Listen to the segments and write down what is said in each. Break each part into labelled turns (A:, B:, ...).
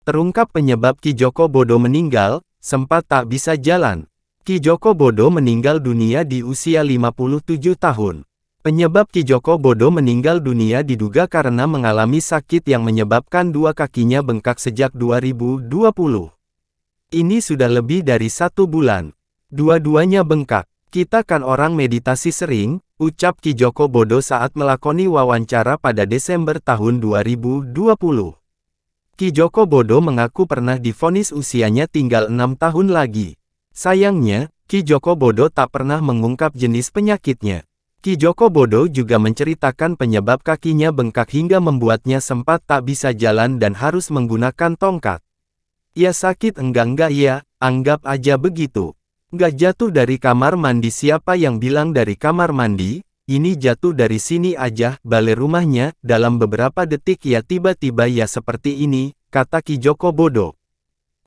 A: Terungkap penyebab Ki Joko Bodo meninggal, sempat tak bisa jalan. Ki Joko Bodo meninggal dunia di usia 57 tahun. Penyebab Ki Joko Bodo meninggal dunia diduga karena mengalami sakit yang menyebabkan dua kakinya bengkak sejak 2020. Ini sudah lebih dari 1 bulan. Dua-duanya bengkak. Kita kan orang meditasi sering, ucap Ki Joko Bodo saat melakoni wawancara pada Desember tahun 2020. Ki Joko Bodo mengaku pernah divonis usianya tinggal 6 tahun lagi. Sayangnya, Ki Joko Bodo tak pernah mengungkap jenis penyakitnya. Ki Joko Bodo juga menceritakan penyebab kakinya bengkak hingga membuatnya sempat tak bisa jalan dan harus menggunakan tongkat. Ya sakit enggak ya, anggap aja begitu. Nggak jatuh dari kamar mandi, siapa yang bilang dari kamar mandi? Ini jatuh dari sini aja, balik rumahnya. Dalam beberapa detik ya tiba-tiba ya seperti ini, kata Ki Joko Bodo.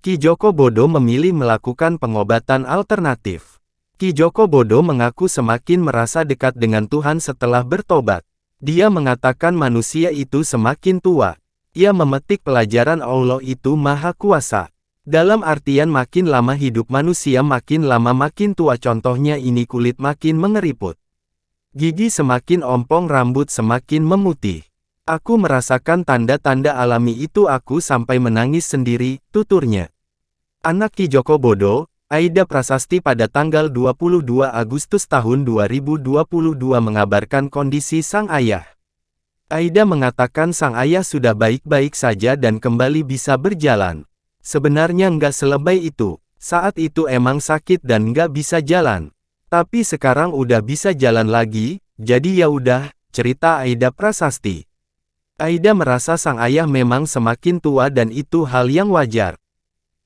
A: Ki Joko Bodo memilih melakukan pengobatan alternatif. Ki Joko Bodo mengaku semakin merasa dekat dengan Tuhan setelah bertobat. Dia mengatakan manusia itu semakin tua. Ia memetik pelajaran Allah itu Maha Kuasa. Dalam artian makin lama hidup manusia makin lama makin tua, contohnya ini kulit makin mengeriput. Gigi semakin ompong, rambut semakin memutih. Aku merasakan tanda-tanda alami itu, aku sampai menangis sendiri, tuturnya. Anak Ki Joko Bodo, Aida Prasasti pada tanggal 22 Agustus tahun 2022 mengabarkan kondisi sang ayah. Aida mengatakan sang ayah sudah baik-baik saja dan kembali bisa berjalan. Sebenarnya nggak selebay itu, saat itu emang sakit dan nggak bisa jalan. Tapi sekarang udah bisa jalan lagi, jadi ya udah, cerita Aida Prasasti. Aida merasa sang ayah memang semakin tua dan itu hal yang wajar.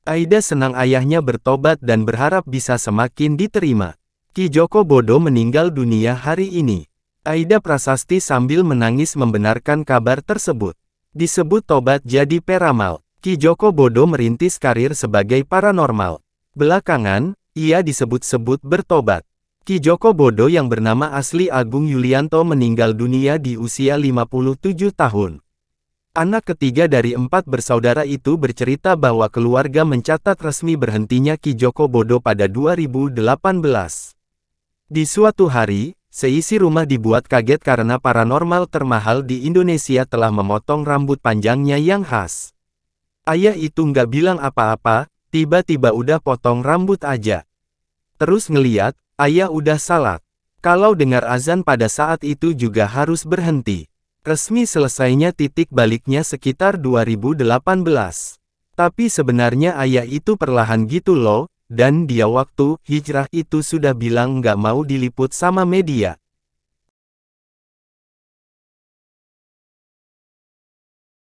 A: Aida senang ayahnya bertobat dan berharap bisa semakin diterima. Ki Joko Bodo meninggal dunia hari ini. Aida Prasasti sambil menangis membenarkan kabar tersebut. Disebut tobat jadi peramal. Ki Joko Bodo merintis karir sebagai paranormal. Belakangan, ia disebut-sebut bertobat. Ki Joko Bodo yang bernama asli Agung Yulianto meninggal dunia di usia 57 tahun. Anak ketiga dari 4 bersaudara itu bercerita bahwa keluarga mencatat resmi berhentinya Ki Joko Bodo pada 2018. Di suatu hari, seisi rumah dibuat kaget karena paranormal termahal di Indonesia telah memotong rambut panjangnya yang khas. Ayah itu nggak bilang apa-apa, tiba-tiba udah potong rambut aja. Terus ngeliat, ayah udah salat. Kalau dengar azan pada saat itu juga harus berhenti. Resmi selesainya titik baliknya sekitar 2018. Tapi sebenarnya ayah itu perlahan gitu loh, dan dia waktu hijrah itu sudah bilang nggak mau diliput sama media.